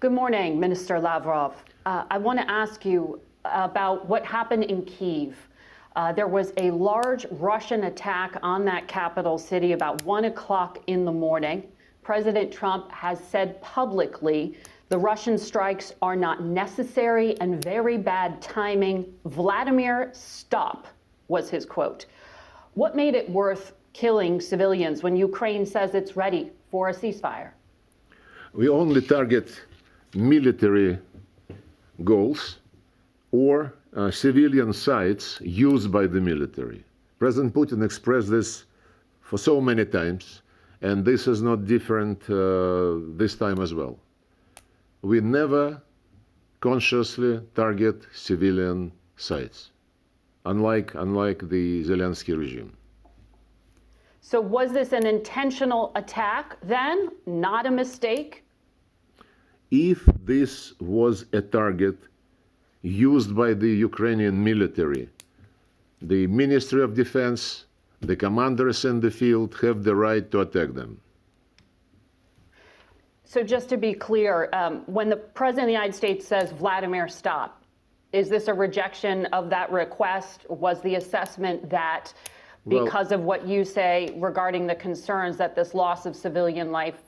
Good morning, Minister Lavrov. I want to ask you about what happened in Kyiv. There was a large Russian attack on that capital city about 1 o'clock in the morning. President Trump has said publicly the Russian strikes are not necessary and very bad timing. Vladimir, stop, was his quote. What made it worth killing civilians when Ukraine says it's ready for a ceasefire? We only target military goals or civilian sites used by the military. President Putin expressed this for so many times, and this is not different this time as well. We never consciously target civilian sites, unlike the Zelensky regime. So was this an intentional attack then, not a mistake? If this was a target used by the Ukrainian military, the Ministry of Defense, the commanders in the field have the right to attack them. So just to be clear, when the President of the United States says, Vladimir, stop, is this a rejection of that request? Was the assessment that because of what you say regarding the concerns that this loss of civilian life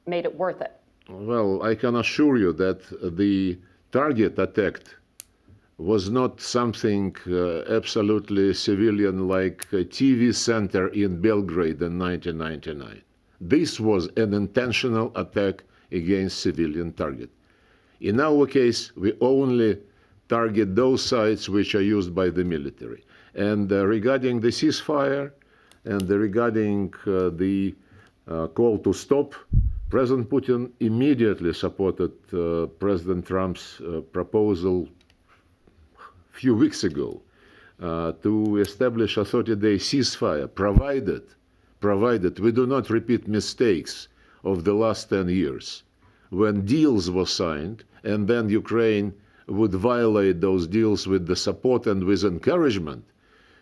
made it worth it? Well, I can assure you that the target attacked was not something absolutely civilian like a TV center in Belgrade in 1999. This was an intentional attack against civilian target. In our case, we only target those sites which are used by the military. And regarding the ceasefire and regarding the call to stop, President Putin immediately supported President Trump's proposal a few weeks ago to establish a 30-day ceasefire, provided we do not repeat mistakes of the last 10 years, when deals were signed and then Ukraine would violate those deals with the support and with encouragement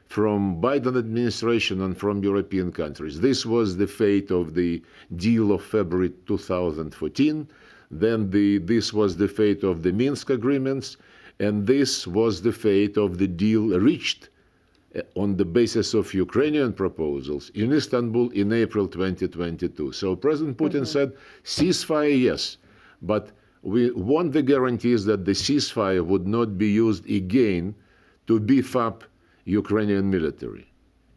from Biden administration and from European countries. This was the fate of the deal of February 2014. Then this was the fate of the Minsk agreements, and this was the fate of the deal reached on the basis of Ukrainian proposals in Istanbul in April 2022. So President Putin said, ceasefire, yes, but we want the guarantees that the ceasefire would not be used again to beef up Ukrainian military,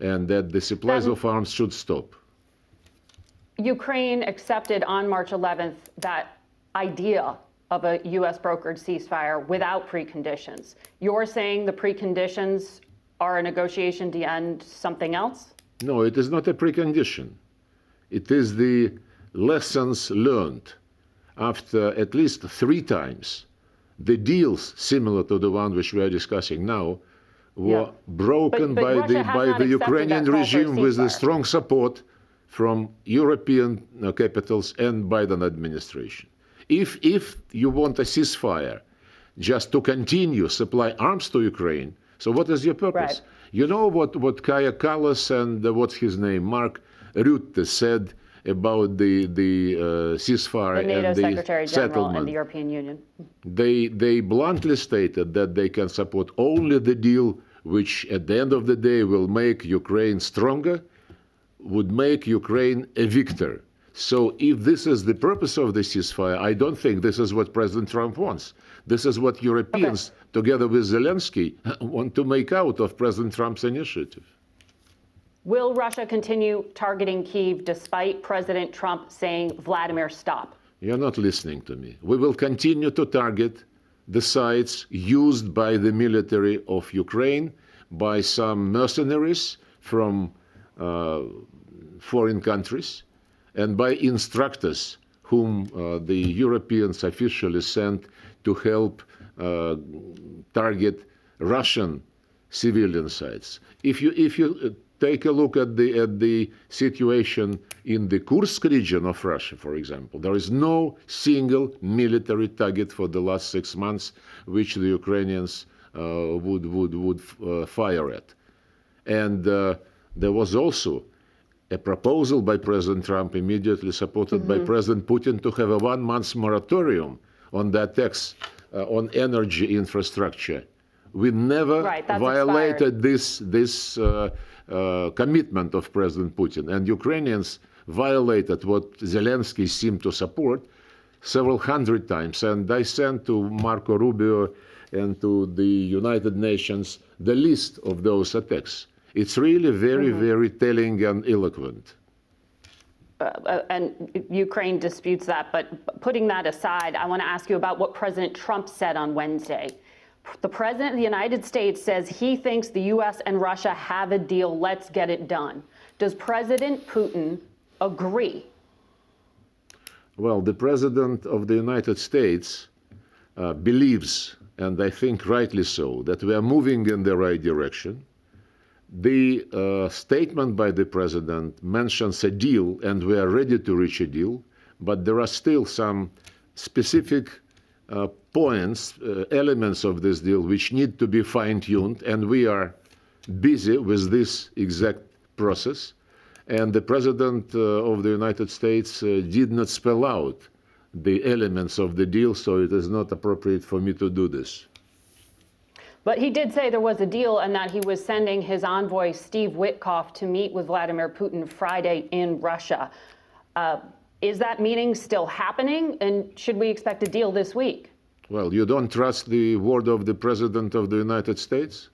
and that the supplies of arms should stop. Ukraine accepted on March 11th that idea of a U.S. brokered ceasefire without preconditions. You're saying the preconditions are a negotiation to end something else? No, it is not a precondition. It is the lessons learned after at least 3 times. The deals similar to the one which we are discussing now were broken by the Ukrainian regime with the strong support from European capitals and Biden administration. If you want a ceasefire just to continue supply arms to Ukraine, so what is your purpose? Right. You know what Kaja Kallas and what's his name, Mark Rutte said about the ceasefire the NATO and the Secretary General settlement. and the European Union. They bluntly stated that they can support only the deal which at the end of the day will make Ukraine stronger, would make Ukraine a victor. So if this is the purpose of the ceasefire, I don't think this is what President Trump wants. This is what Europeans, together with Zelensky, want to make out of President Trump's initiative. Will Russia continue targeting Kyiv despite President Trump saying, Vladimir, stop? You're not listening to me. We will continue to target the sites used by the military of Ukraine, by some mercenaries from foreign countries, and by instructors whom the Europeans officially sent to help target Russian civilian sites. If you take a look at the situation in the Kursk region of Russia, for example, there is no single military target for the last 6 months which the Ukrainians would fire at. And there was also a proposal by President Trump, immediately supported by President Putin, to have a 1-month moratorium on the attacks on energy infrastructure. We never violated this commitment of President Putin, and Ukrainians violated what Zelensky seemed to support several hundred times. And I sent to Marco Rubio and to the United Nations the list of those attacks. It's really very, very telling and eloquent. And Ukraine disputes that, but putting that aside, I want to ask you about what President Trump said on Wednesday. The President of the United States says he thinks the U.S. and Russia have a deal. Let's get it done. Does President Putin agree? Well, the President of the United States believes, and I think rightly so, that we are moving in the right direction. The statement by the President mentions a deal, and we are ready to reach a deal, but there are still some specific points, elements of this deal which need to be fine-tuned, and we are busy with this exact process. And the President of the United States did not spell out the elements of the deal, so it is not appropriate for me to do this. But he did say there was a deal and that he was sending his envoy, Steve Witkoff, to meet with Vladimir Putin Friday in Russia. Is that meeting still happening? And should we expect a deal this week? Well, you don't trust the word of the President of the United States?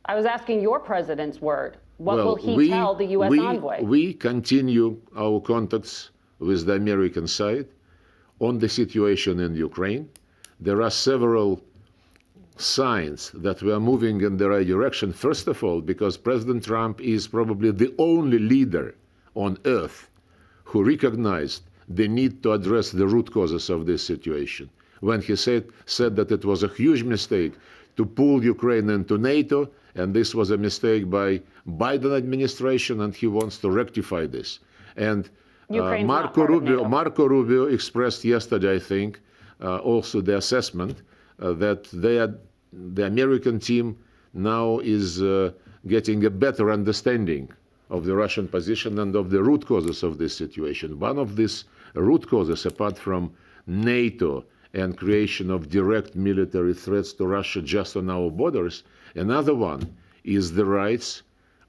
I was asking your president's word. What will he tell the U.S. envoy? We continue our contacts with the American side on the situation in Ukraine. There are several signs that we are moving in the right direction. First of all, because President Trump is probably the only leader on earth who recognized the need to address the root causes of this situation. When he said that it was a huge mistake to pull Ukraine into NATO, and this was a mistake by Biden administration, and he wants to rectify this. And Marco Rubio expressed yesterday, I think, also the assessment that the American team now is getting a better understanding of the Russian position and of the root causes of this situation. One of these root causes, apart from NATO and creation of direct military threats to Russia just on our borders, another one is the rights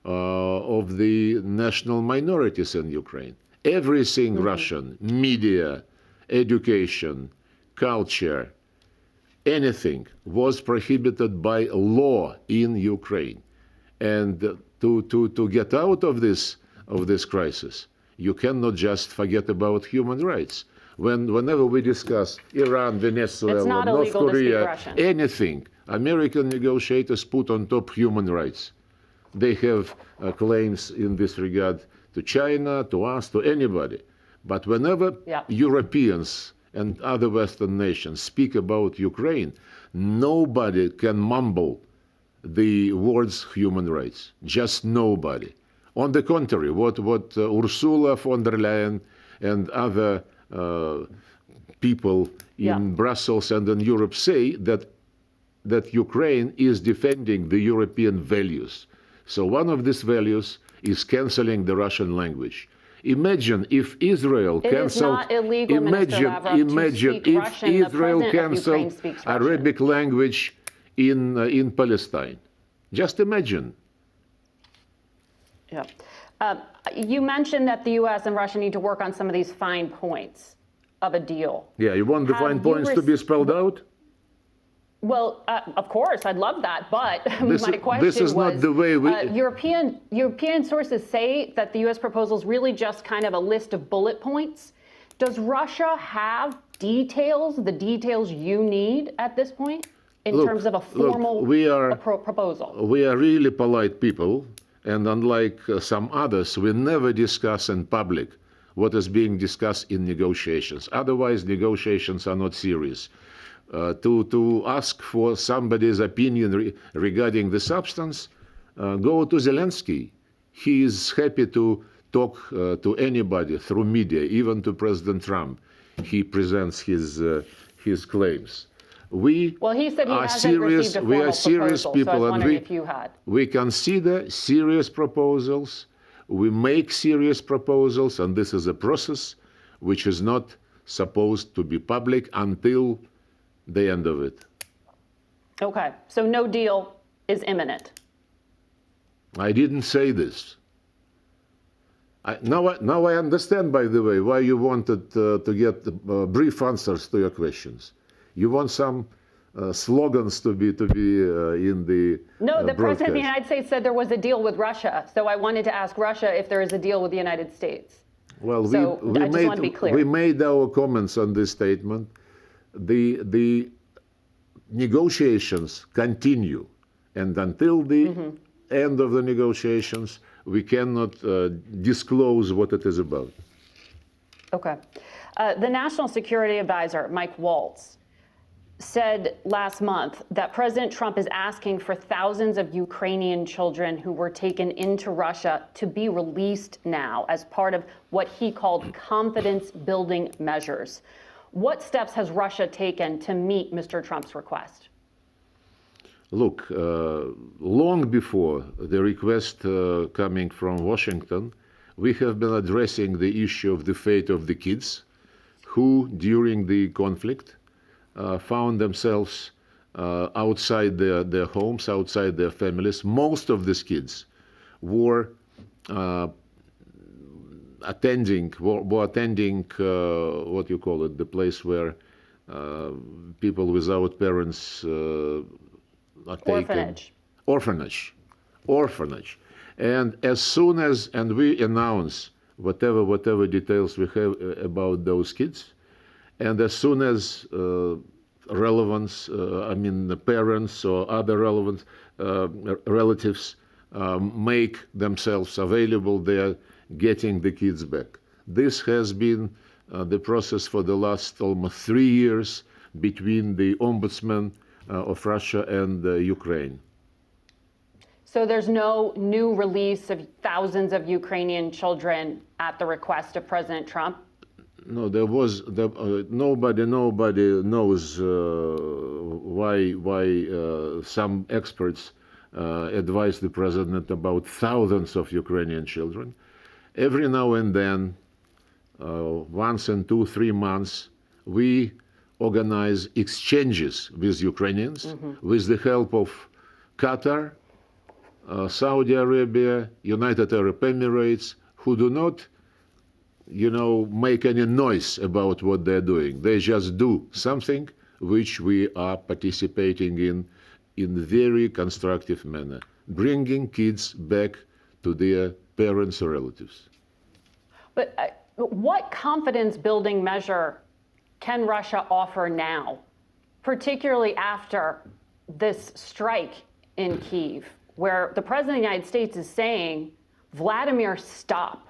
of the national minorities in Ukraine. Everything Russian, media, education, culture, anything was prohibited by law in Ukraine. And to get out of this crisis, you cannot just forget about human rights. Whenever we discuss Iran, Venezuela, North Korea, anything, American negotiators put on top human rights. They have claims in this regard to China, to us, to anybody. But whenever Europeans and other Western nations speak about Ukraine, nobody can mumble the words human rights. Just nobody. On the contrary, what Ursula von der Leyen and other people in Brussels and in Europe say, that Ukraine is defending the European values. So one of these values is canceling the Russian language. Imagine if Israel canceled. Imagine if Israel canceled Arabic language in Palestine. Just imagine. Yeah. You mentioned that the U.S. and Russia need to work on some of these fine points of a deal. Yeah, you want the fine points to be spelled out? Well, of course, I'd love that, but my question this is not the way we... European sources say that the U.S. proposal is really just kind of a list of bullet points. Does Russia have details, the details you need at this point, in terms of a formal proposal? We are really polite people, and unlike some others, we never discuss in public what is being discussed in negotiations. Otherwise, negotiations are not serious. To ask for somebody's opinion regarding the substance, go to Zelensky. He is happy to talk to anybody through media, even to President Trump. He presents his claims. He said he hasn't received a formal proposal, people, so I was wondering and if you had. We consider serious proposals. We make serious proposals, and this is a process which is not supposed to be public until the end of it. Okay, so no deal is imminent. I didn't say this. Now I understand, by the way, why you wanted to get brief answers to your questions. You want some slogans to be in the No, the broadcast. President of the United States said there was a deal with Russia. So I wanted to ask Russia if there is a deal with the United States. Well, So I just want to be clear. we made our comments on this statement. The negotiations continue, and until the end of the negotiations, we cannot disclose what it is about. Okay. The National Security Advisor, Mike Waltz, said last month that President Trump is asking for thousands of Ukrainian children who were taken into Russia to be released now as part of what he called confidence-building measures. What steps has Russia taken to meet Mr. Trump's request? Look, long before the request coming from Washington, we have been addressing the issue of the fate of the kids who, during the conflict, found themselves outside their homes, outside their families. Most of these kids were attending what you call it, the place where people without parents are taken. Orphanage. And as soon as, and we announce whatever details we have about those kids, and as soon as the parents or other relevant relatives make themselves available, they are getting the kids back. This has been the process for the last almost 3 years between the ombudsman of Russia and Ukraine. So there's no new release of thousands of Ukrainian children at the request of President Trump? No, there was nobody knows why some experts advise the president about thousands of Ukrainian children. Every now and then, once in 2-3 months, we organize exchanges with Ukrainians with the help of Qatar, Saudi Arabia, United Arab Emirates, who do not make any noise about what they're doing. They just do something which we are participating in very constructive manner, bringing kids back to their parents or relatives. But what confidence-building measure can Russia offer now, particularly after this strike in Kyiv, where the President of the United States is saying, Vladimir, stop?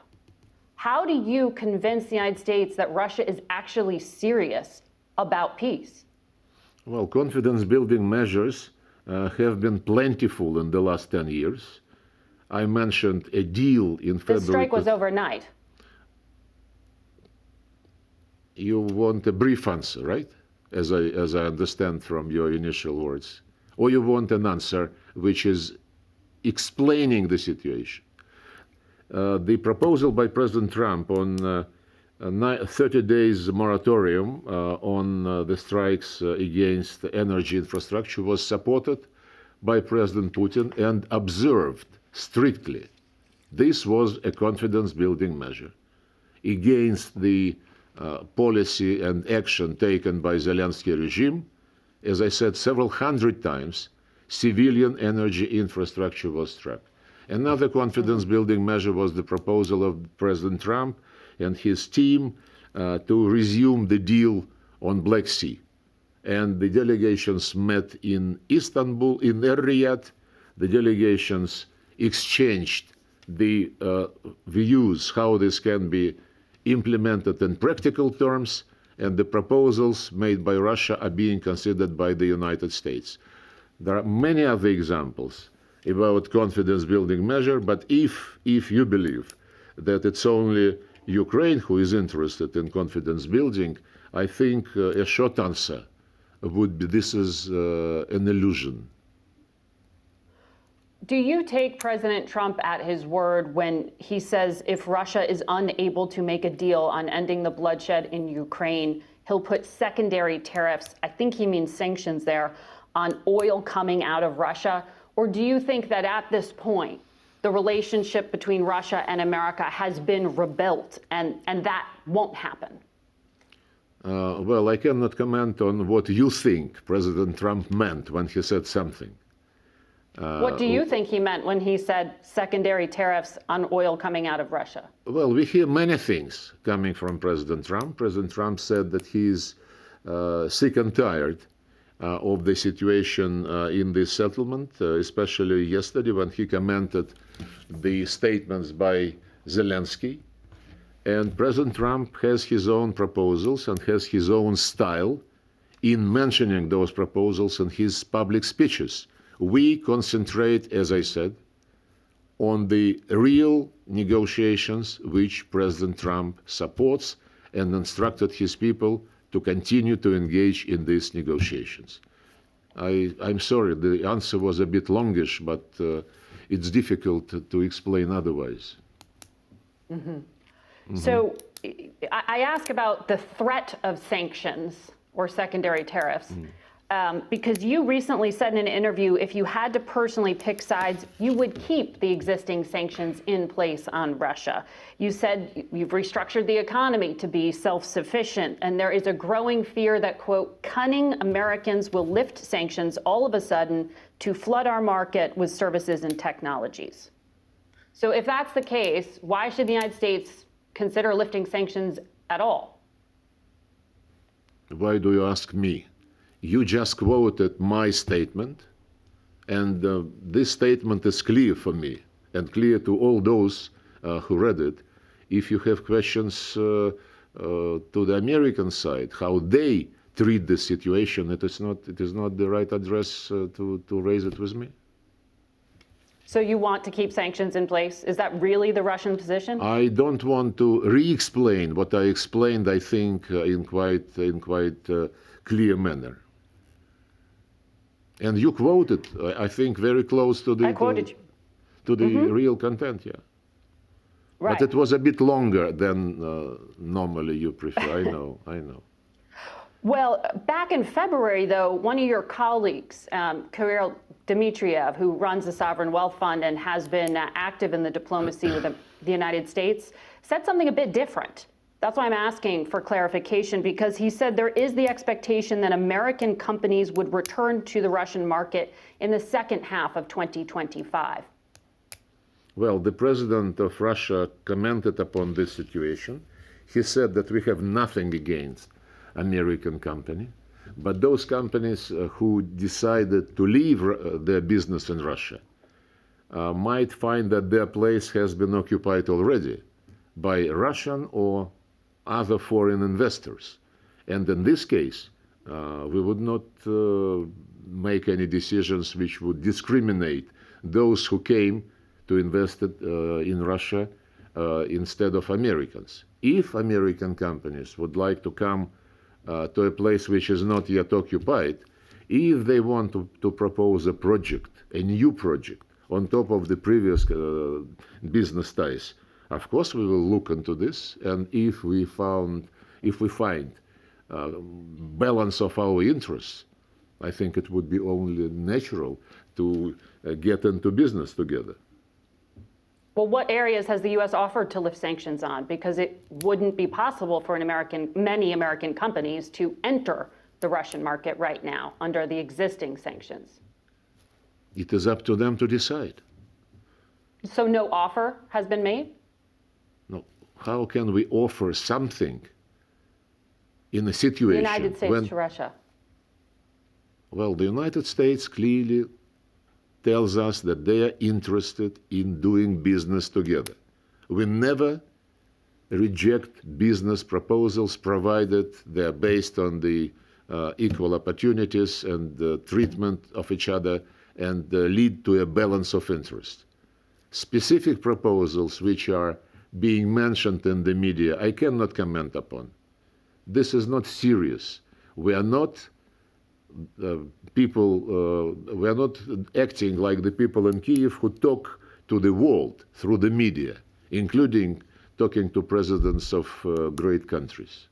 How do you convince the United States that Russia is actually serious about peace? Well, confidence-building measures have been plentiful in the last 10 years. I mentioned a deal in February. The strike was overnight. You want a brief answer, right? As I understand from your initial words. Or you want an answer which is explaining the situation. The proposal by President Trump on 30 days moratorium on the strikes against energy infrastructure was supported by President Putin and observed strictly. This was a confidence-building measure against the policy and action taken by Zelensky regime. As I said several hundred times, civilian energy infrastructure was struck. Another confidence-building measure was the proposal of President Trump and his team to resume the deal on Black Sea. And the delegations met in Istanbul, in Riyadh. The delegations exchanged the views how this can be implemented in practical terms, and the proposals made by Russia are being considered by the United States. There are many other examples about confidence-building measure, but if you believe that it's only Ukraine who is interested in confidence building, I think a short answer would be this is an illusion. Do you take President Trump at his word when he says if Russia is unable to make a deal on ending the bloodshed in Ukraine, he'll put secondary tariffs, I think he means sanctions there, on oil coming out of Russia? Or do you think that at this point, the relationship between Russia and America has been rebuilt and that won't happen? Well, I cannot comment on what you think President Trump meant when he said something. What do you think he meant when he said secondary tariffs on oil coming out of Russia? Well, we hear many things coming from President Trump. President Trump said that he's sick and tired of the situation in this settlement, especially yesterday when he commented the statements by Zelensky. And President Trump has his own proposals and has his own style in mentioning those proposals in his public speeches. We concentrate, as I said, on the real negotiations which President Trump supports and instructed his people to continue to engage in these negotiations. I'm sorry, the answer was a bit longish, but it's difficult to explain otherwise. Mm-hmm. Mm-hmm. So I ask about the threat of sanctions or secondary tariffs. Because you recently said in an interview, if you had to personally pick sides, you would keep the existing sanctions in place on Russia. You said you've restructured the economy to be self-sufficient, and there is a growing fear that, quote, cunning Americans will lift sanctions all of a sudden to flood our market with services and technologies. So if that's the case, why should the United States consider lifting sanctions at all? Why do you ask me? You just quoted my statement, and this statement is clear for me and clear to all those who read it. If you have questions to the American side, how they treat the situation, it is not the right address to raise it with me. So you want to keep sanctions in place? Is that really the Russian position? I don't want to re-explain what I explained, I think, in quite clear manner. And you quoted, I think, very close to the I quoted you. To the real content, yeah. Right. But it was a bit longer than normally you prefer. I know. Well, back in February, though, one of your colleagues, Kirill Dmitriev, who runs the Sovereign Wealth Fund and has been active in the diplomacy with the United States, said something a bit different. That's why I'm asking for clarification, because he said there is the expectation that American companies would return to the Russian market in the second half of 2025. Well, the president of Russia commented upon this situation. He said that we have nothing against American company, but those companies who decided to leave their business in Russia might find that their place has been occupied already by Russian or other foreign investors. And in this case, we would not make any decisions which would discriminate those who came to invest in Russia instead of Americans. If American companies would like to come to a place which is not yet occupied, if they want to propose a project, a new project, on top of the previous business ties, of course we will look into this, and if we find balance of our interests, I think it would be only natural to get into business together. Well, what areas has the U.S. offered to lift sanctions on? Because it wouldn't be possible for many American companies to enter the Russian market right now under the existing sanctions. It is up to them to decide. So no offer has been made? No. How can we offer something in a situation The United States to Russia. Well, the United States clearly tells us that they are interested in doing business together. We never reject business proposals provided they are based on the equal opportunities and the treatment of each other and lead to a balance of interest. Specific proposals which are being mentioned in the media, I cannot comment upon. This is not serious. We are not we are not acting like the people in Kyiv who talk to the world through the media, including talking to presidents of great countries.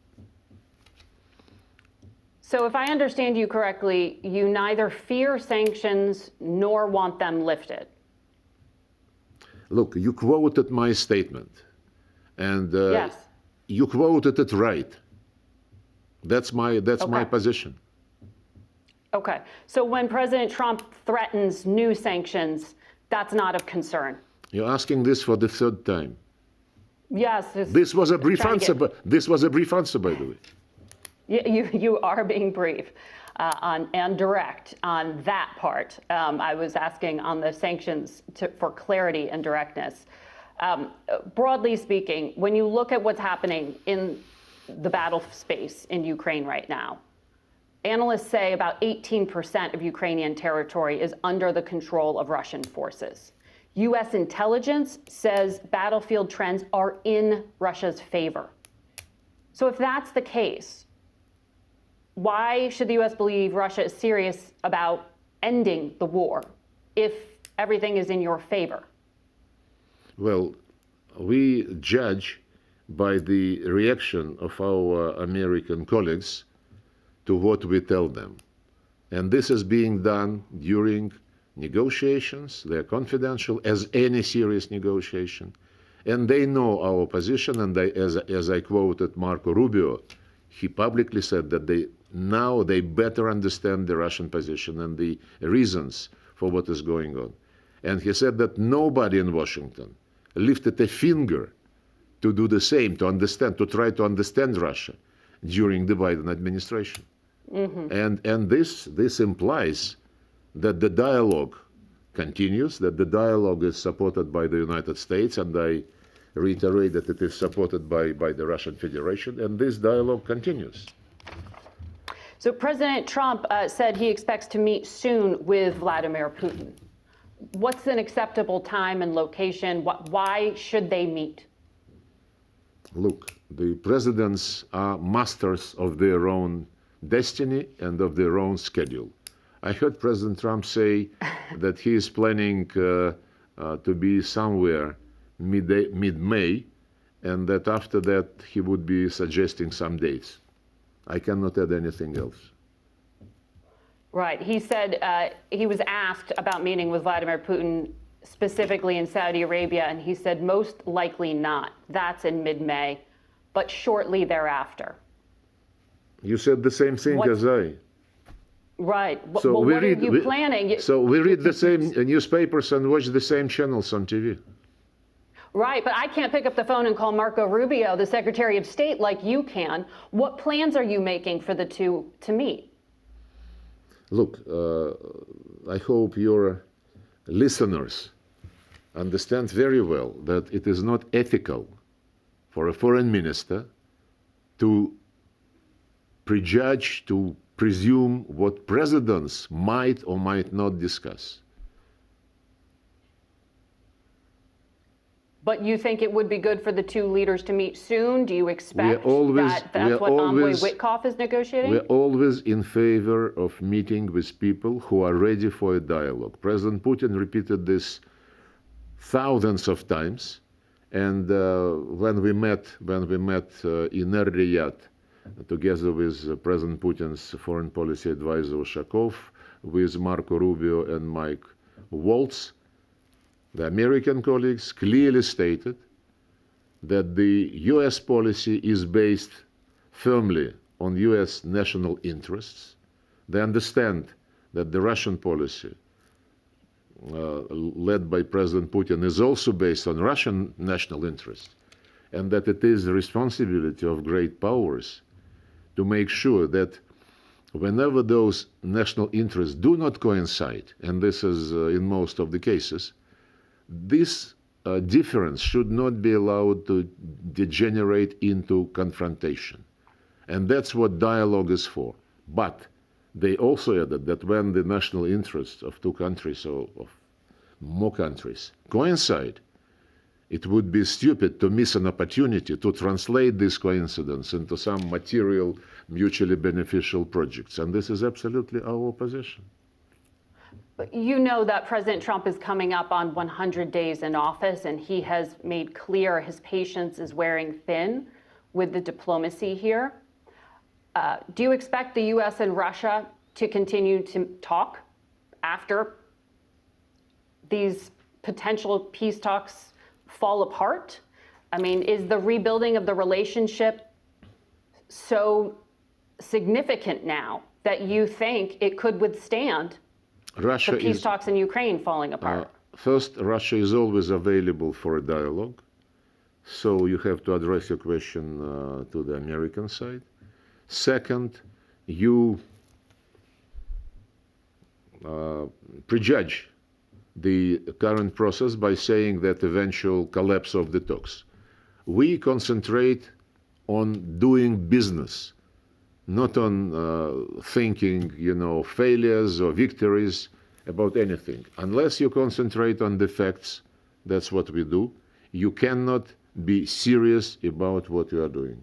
So if I understand you correctly, you neither fear sanctions nor want them lifted. Look, you quoted my statement, and Yes. you quoted it right. That's my Okay. position. Okay. So when President Trump threatens new sanctions, that's not of concern. You're asking this for the third time. Yes. This was a brief trying to answer. This was a brief answer, by the way. You are being brief and direct on that part. I was asking on the sanctions for clarity and directness. Broadly speaking, when you look at what's happening in the battle space in Ukraine right now, analysts say about 18% of Ukrainian territory is under the control of Russian forces. U.S. intelligence says battlefield trends are in Russia's favor. So if that's the case, why should the U.S. believe Russia is serious about ending the war if everything is in your favor? Well, we judge by the reaction of our American colleagues to what we tell them. And this is being done during negotiations. They're confidential, as any serious negotiation. And they know our position. And as I quoted Marco Rubio, he publicly said that they better understand the Russian position and the reasons for what is going on. And he said that nobody in Washington lifted a finger to do the same, to try to understand Russia during the Biden administration. Mm-hmm. And this implies that the dialogue continues, that the dialogue is supported by the United States, and I reiterate that it is supported by the Russian Federation, and this dialogue continues. So President Trump said he expects to meet soon with Vladimir Putin. What's an acceptable time and location? Why should they meet? Look, the presidents are masters of their own destiny and of their own schedule. I heard President Trump say that he is planning to be somewhere mid-May, and that after that he would be suggesting some dates. I cannot add anything else. Right. He said he was asked about meeting with Vladimir Putin specifically in Saudi Arabia, and he said most likely not. That's in mid-May, but shortly thereafter. You said the same thing as I. Right. So well, what are you planning? So we read the same newspapers and watch the same channels on TV. Right, but I can't pick up the phone and call Marco Rubio, the Secretary of State, like you can. What plans are you making for the two to meet? Look, I hope your listeners understand very well that it is not ethical for a foreign minister to prejudge, to presume what presidents might or might not discuss. But you think it would be good for the two leaders to meet soon? Do you expect that's what Envoy Witkoff is negotiating? We're always in favor of meeting with people who are ready for a dialogue. President Putin repeated this thousands of times. And when we met in Riyadh, together with President Putin's foreign policy advisor Ushakov, with Marco Rubio and Mike Waltz, the American colleagues clearly stated that the U.S. policy is based firmly on U.S. national interests. They understand that the Russian policy, led by President Putin, is also based on Russian national interests, and that it is the responsibility of great powers to make sure that whenever those national interests do not coincide, and this is in most of the cases, this difference should not be allowed to degenerate into confrontation. And that's what dialogue is for. But they also added that when the national interests of two countries or of more countries coincide, it would be stupid to miss an opportunity to translate this coincidence into some material, mutually beneficial projects. And this is absolutely our position. But you know that President Trump is coming up on 100 days in office, and he has made clear his patience is wearing thin with the diplomacy here. Do you expect the U.S. and Russia to continue to talk after these potential peace talks fall apart? I mean, is the rebuilding of the relationship so significant now that you think it could withstand the peace talks in Ukraine falling apart? First, Russia is always available for a dialogue. So you have to address your question to the American side. Second, you prejudge the current process by saying that eventual collapse of the talks. We concentrate on doing business, not on thinking, failures or victories about anything. Unless you concentrate on the facts, that's what we do. You cannot be serious about what you are doing.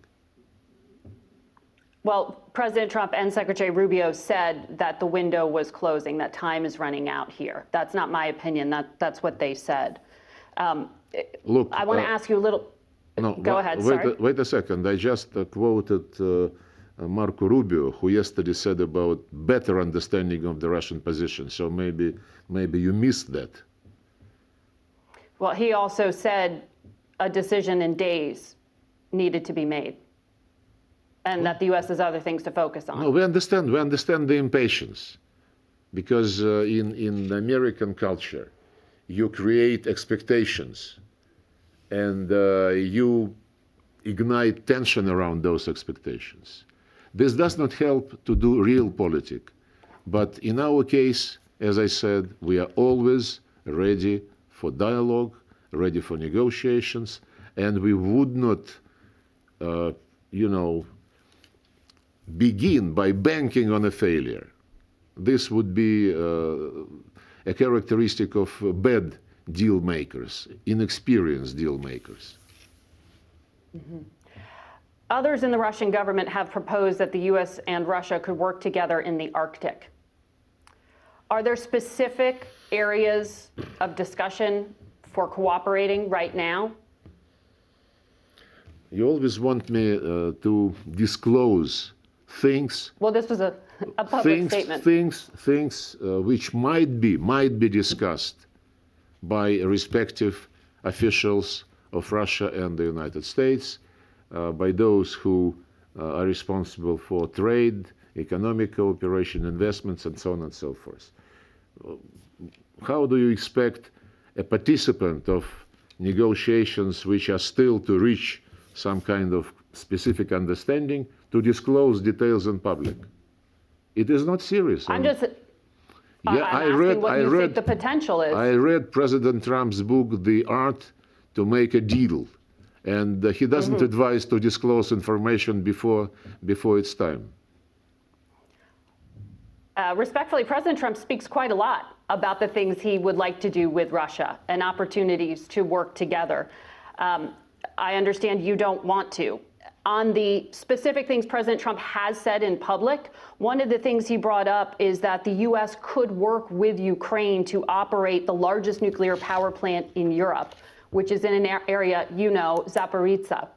Well, President Trump and Secretary Rubio said that the window was closing, that time is running out here. That's not my opinion. That's what they said. Look, I want to ask you a little. No, go ahead. Sorry. Wait a second. I just quoted Marco Rubio, who yesterday said about better understanding of the Russian position. So maybe you missed that. Well, he also said a decision in days needed to be made, and that the U.S. has other things to focus on. No, we understand the impatience, because in the American culture, you create expectations, and you ignite tension around those expectations. This does not help to do real politics. But in our case, as I said, we are always ready for dialogue, ready for negotiations, and we would not, begin by banking on a failure. This would be a characteristic of bad deal makers, inexperienced deal makers. Mm-hmm. Others in the Russian government have proposed that the U.S. and Russia could work together in the Arctic. Are there specific areas of discussion for cooperating right now? You always want me to disclose things. Well, this was a public statement. Things which might be discussed by respective officials of Russia and the United States, by those who are responsible for trade, economic cooperation, investments, and so on and so forth. How do you expect a participant of negotiations which are still to reach some kind of specific understanding to disclose details in public? It is not serious. I'm asking what you think the potential is. I read President Trump's book, The Art to Make a Deal, and he doesn't advise to disclose information before it's time. Respectfully, President Trump speaks quite a lot about the things he would like to do with Russia and opportunities to work together. I understand you don't want to. On the specific things President Trump has said in public, one of the things he brought up is that the U.S. could work with Ukraine to operate the largest nuclear power plant in Europe, which is in an area, Zaporizhzhia.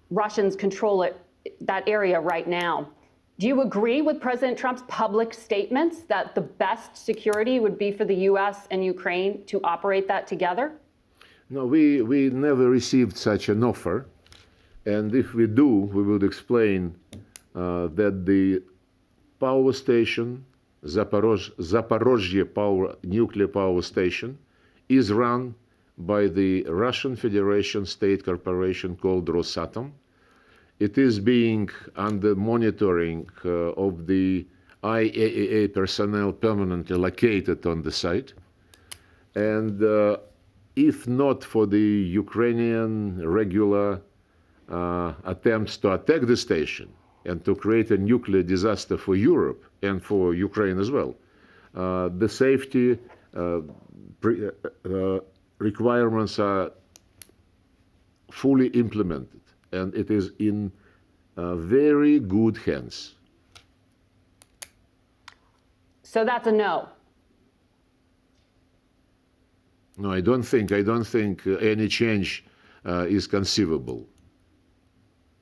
Russians control that area right now. Do you agree with President Trump's public statements that the best security would be for the U.S. and Ukraine to operate that together? No, we never received such an offer. And if we do, we would explain that the power station, Zaporozhye nuclear power station, is run by the Russian Federation state corporation called Rosatom. It is being under monitoring of the IAEA personnel permanently located on the site. And if not for the Ukrainian regular attempts to attack the station and to create a nuclear disaster for Europe and for Ukraine as well, the safety requirements are fully implemented, and it is in very good hands. So that's a no. No, I don't think any change is conceivable.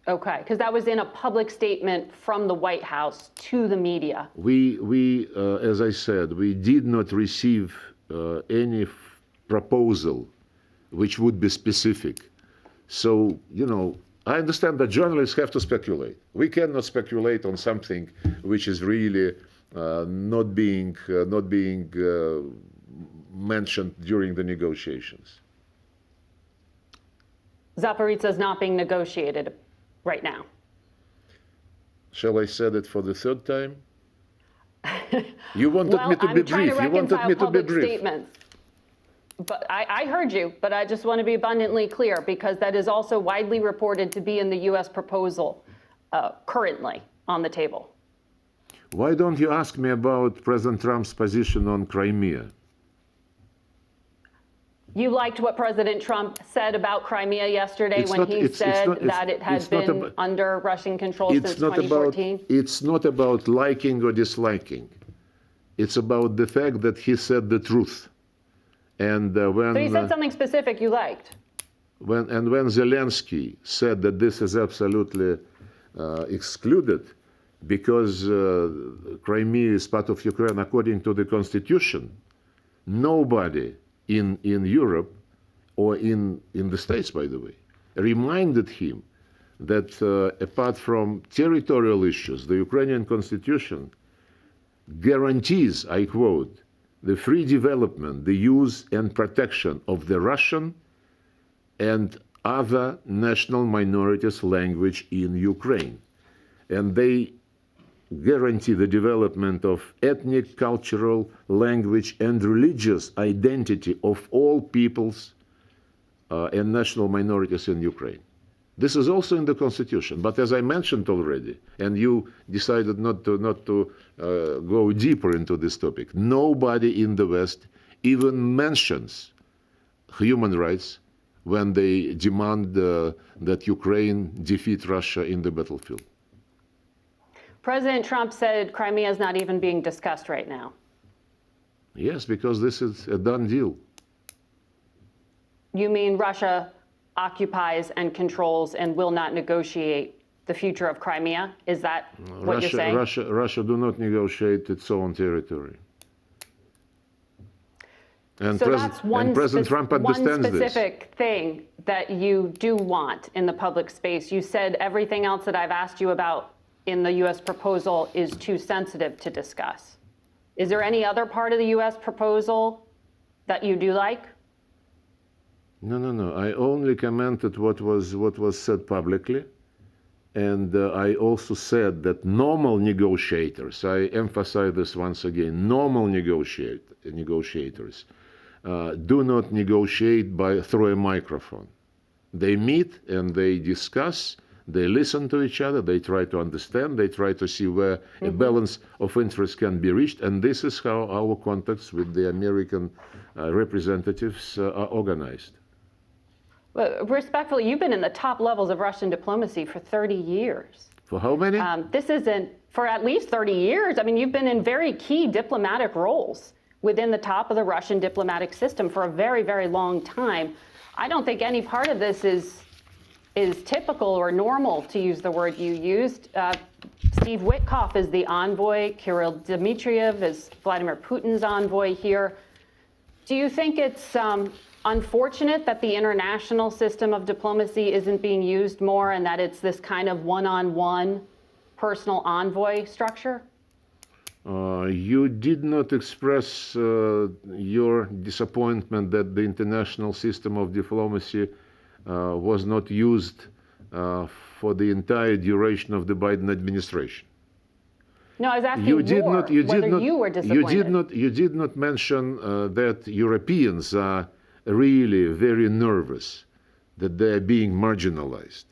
Okay, because that was in a public statement from the White House to the media. We as I said, we did not receive any proposal which would be specific. So, you know, I understand that journalists have to speculate. We cannot speculate on something which is really not being mentioned during the negotiations. Zaporizhzhia is not being negotiated right now. Shall I say that for the third time? You wanted Well, me to I'm be trying brief. to You wanted reconcile me to be public brief. statements. But I heard you, but I just want to be abundantly clear because that is also widely reported to be in the U.S. proposal currently on the table. Why don't you ask me about President Trump's position on Crimea? You liked what President Trump said about Crimea yesterday when he said that it had been under Russian control since 2014? It's not about liking or disliking. It's about the fact that he said the truth. And when So he said something specific you liked. when Zelensky said that this is absolutely excluded because Crimea is part of Ukraine according to the constitution, nobody in Europe or in the States, by the way, reminded him that apart from territorial issues, the Ukrainian constitution guarantees, I quote, the free development, the use and protection of the Russian and other national minorities' language in Ukraine. And they guarantee the development of ethnic, cultural, language, and religious identity of all peoples and national minorities in Ukraine. This is also in the Constitution, but as I mentioned already, and you decided not to go deeper into this topic, nobody in the West even mentions human rights when they demand that Ukraine defeat Russia in the battlefield. President Trump said Crimea is not even being discussed right now. Yes, because this is a done deal. You mean Russia occupies and controls and will not negotiate the future of Crimea? Is that what you're saying? Russia do not negotiate its own territory. And So that's one President Trump understands specific thing that you do want in the public space. You said everything else that I've asked you about in the U.S. proposal is too sensitive to discuss. Is there any other part of the U.S. proposal that you do like? No. I only commented what was said publicly, and I also said that normal negotiators, I emphasize this once again, normal negotiators do not negotiate through a microphone. They meet and they discuss, they listen to each other, they try to understand, they try to see where a balance of interest can be reached, and this is how our contacts with the American representatives are organized. Well, respectfully, you've been in the top levels of Russian diplomacy for 30 years. For how many? This isn't for at least 30 years. I mean, you've been in very key diplomatic roles within the top of the Russian diplomatic system for a very, very long time. I don't think any part of this is typical or normal, to use the word you used. Steve Witkoff is the envoy. Kirill Dmitriev is Vladimir Putin's envoy here. Do you think it's unfortunate that the international system of diplomacy isn't being used more and that it's this kind of one-on-one personal envoy structure? You did not express your disappointment that the international system of diplomacy was not used for the entire duration of the Biden administration. No, I was asking you were disappointed. You did not mention that Europeans are really very nervous that they are being marginalized.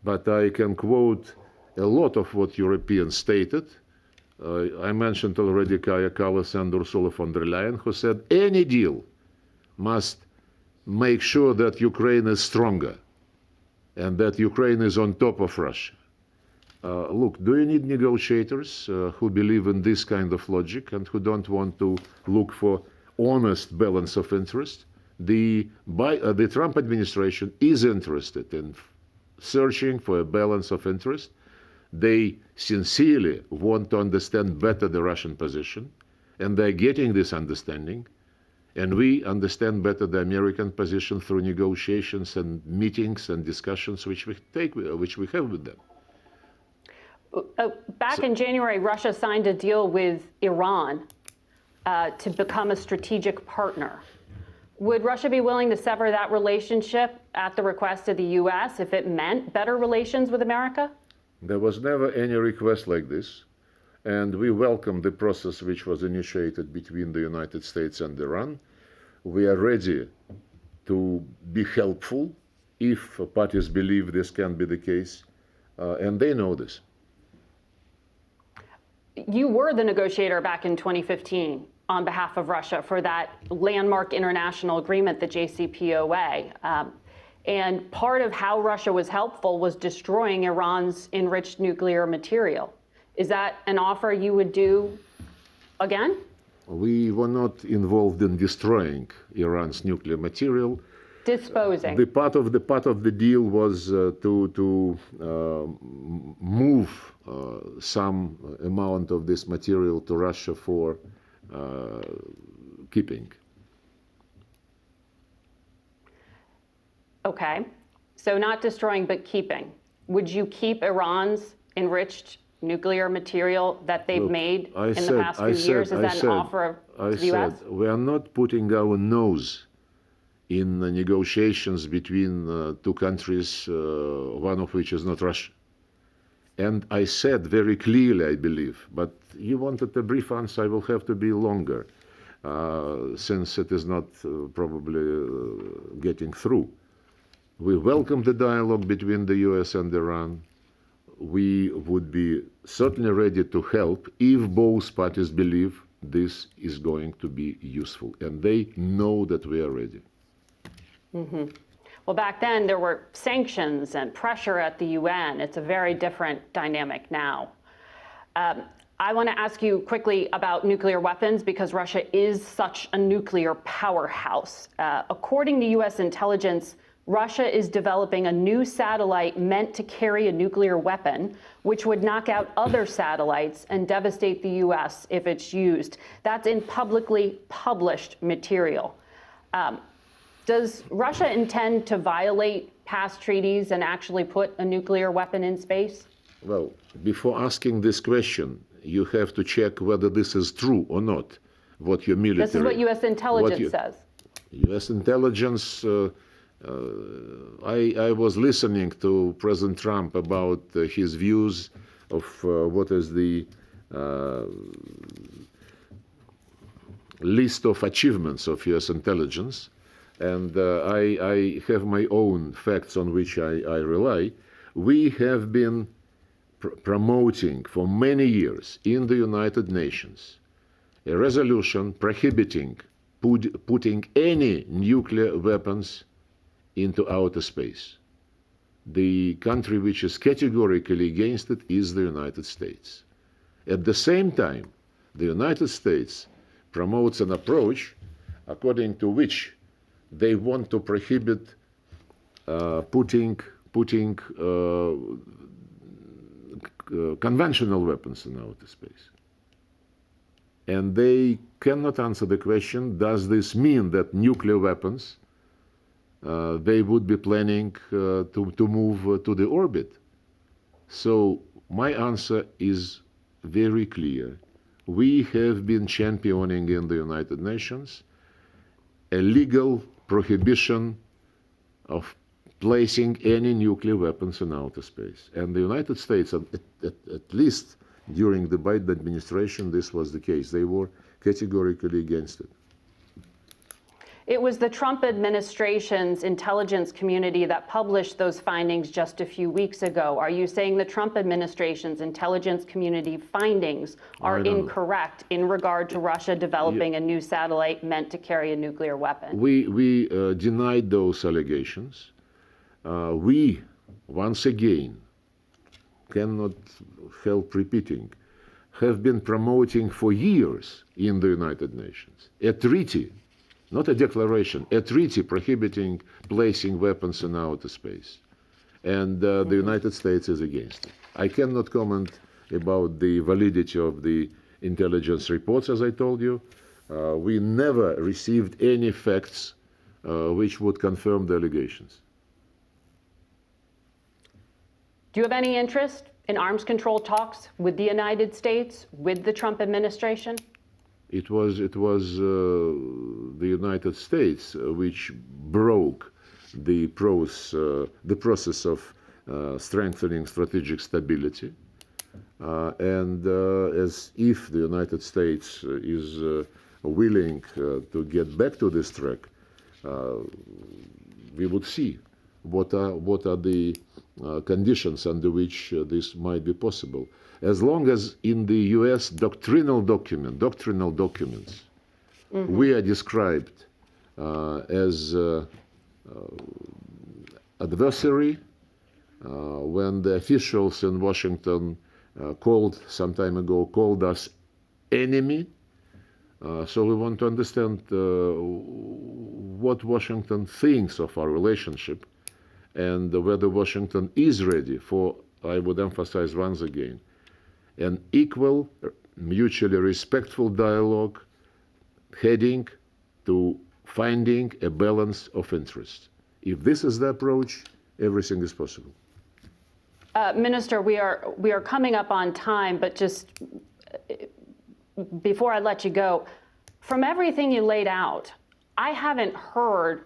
But I can quote a lot of what Europeans stated. I mentioned already Kaja Kallas and Ursula von der Leyen, who said any deal must make sure that Ukraine is stronger. and that Ukraine is on top of Russia. Look, do you need negotiators who believe in this kind of logic and who don't want to look for honest balance of interest? The Trump administration is interested in searching for a balance of interest. They sincerely want to understand better the Russian position, and they're getting this understanding. And we understand better the American position through negotiations and meetings and discussions which we have with them. Back in January, Russia signed a deal with Iran to become a strategic partner. Would Russia be willing to sever that relationship at the request of the U.S. if it meant better relations with America? There was never any request like this, and we welcome the process which was initiated between the United States and Iran. We are ready to be helpful if parties believe this can be the case, and they know this. You were the negotiator back in 2015 on behalf of Russia for that landmark international agreement, the JCPOA. And part of how Russia was helpful was destroying Iran's enriched nuclear material. Is that an offer you would do again? We were not involved in destroying Iran's nuclear material. Disposing. The part of the deal was to move some amount of this material to Russia for keeping. Okay, so not destroying but keeping. Would you keep Iran's enriched nuclear material that they've made in the past few years? Is that an offer to the U.S.? We are not putting our nose in the negotiations between two countries, one of which is not Russia. And I said very clearly, I believe, but you wanted a brief answer, I will have to be longer, since it is not probably getting through. We welcome the dialogue between the U.S. and Iran. We would be certainly ready to help if both parties believe this is going to be useful, and they know that we are ready. Mm-hmm. Well, back then there were sanctions and pressure at the UN. It's a very different dynamic now. I want to ask you quickly about nuclear weapons because Russia is such a nuclear powerhouse. According to U.S. intelligence, Russia is developing a new satellite meant to carry a nuclear weapon, which would knock out other satellites and devastate the U.S. if it's used. That's in publicly published material. Does Russia intend to violate past treaties and actually put a nuclear weapon in space? Well, before asking this question, you have to check whether this is true or not, what your military... This is what U.S. intelligence says. U.S. intelligence... I was listening to President Trump about his views of what is the list of achievements of U.S. intelligence, and I have my own facts on which I rely. We have been promoting for many years in the United Nations a resolution prohibiting putting any nuclear weapons into outer space. The country which is categorically against it is the United States. At the same time, the United States promotes an approach according to which they want to prohibit putting conventional weapons in outer space. And they cannot answer the question, does this mean that nuclear weapons they would be planning to move to the orbit? So my answer is very clear. We have been championing in the United Nations a legal prohibition of placing any nuclear weapons in outer space. And the United States, at least during the Biden administration, this was the case. They were categorically against it. It was the Trump administration's intelligence community that published those findings just a few weeks ago. Are you saying the Trump administration's intelligence community findings are incorrect in regard to Russia developing a new satellite meant to carry a nuclear weapon? We denied those allegations. We once again, cannot help repeating, have been promoting for years in the United Nations a treaty, not a declaration, a treaty prohibiting placing weapons in outer space. And the United States is against it. I cannot comment about the validity of the intelligence reports, as I told you. We never received any facts which would confirm the allegations. Do you have any interest in arms control talks with the United States, with the Trump administration? It was the United States which broke the process of strengthening strategic stability. And as if the United States is willing to get back to this track, we would see what are the conditions under which this might be possible. As long as in the U.S. doctrinal documents, we are described as adversary, when the officials in Washington some time ago called us enemy. So we want to understand what Washington thinks of our relationship and whether Washington is ready for, I would emphasize once again, an equal, mutually respectful dialogue heading to finding a balance of interests. If this is the approach, everything is possible. Minister, we are coming up on time, but just before I let you go, from everything you laid out, I haven't heard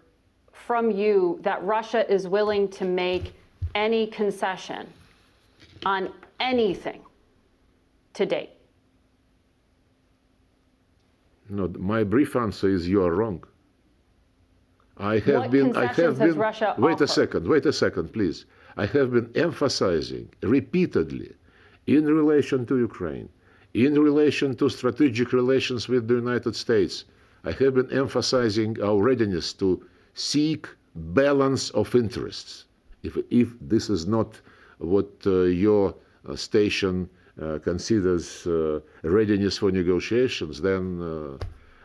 from you that Russia is willing to make any concession on anything to date. No, my brief answer is you are wrong. What concessions has Russia offered? Wait a second, please. I have been emphasizing repeatedly in relation to Ukraine, in relation to strategic relations with the United States, I have been emphasizing our readiness to seek balance of interests. If this is not what your station considers readiness for negotiations, then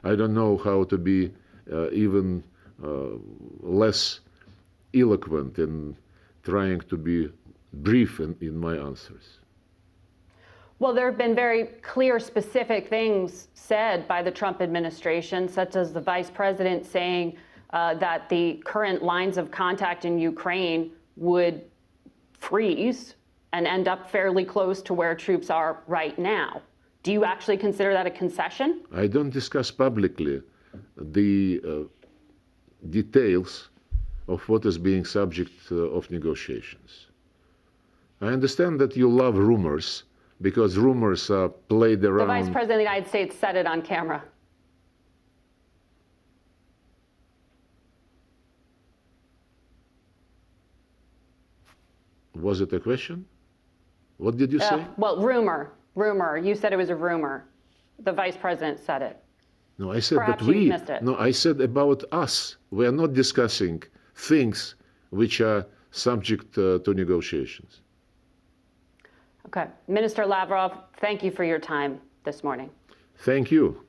I don't know how to be even less eloquent in trying to be brief in my answers. Well, there have been very clear, specific things said by the Trump administration, such as the vice president saying that the current lines of contact in Ukraine would freeze and end up fairly close to where troops are right now. Do you actually consider that a concession? I don't discuss publicly the details of what is being subject of negotiations. I understand that you love rumors, because rumors are played around. The Vice President of the United States said it on camera. Was it a question? What did you say? Well, rumor. You said it was a rumor. The Vice President said it. No, I said Perhaps that you missed it. No, I said about us. We are not discussing things which are subject to negotiations. Okay. Minister Lavrov, thank you for your time this morning. Thank you.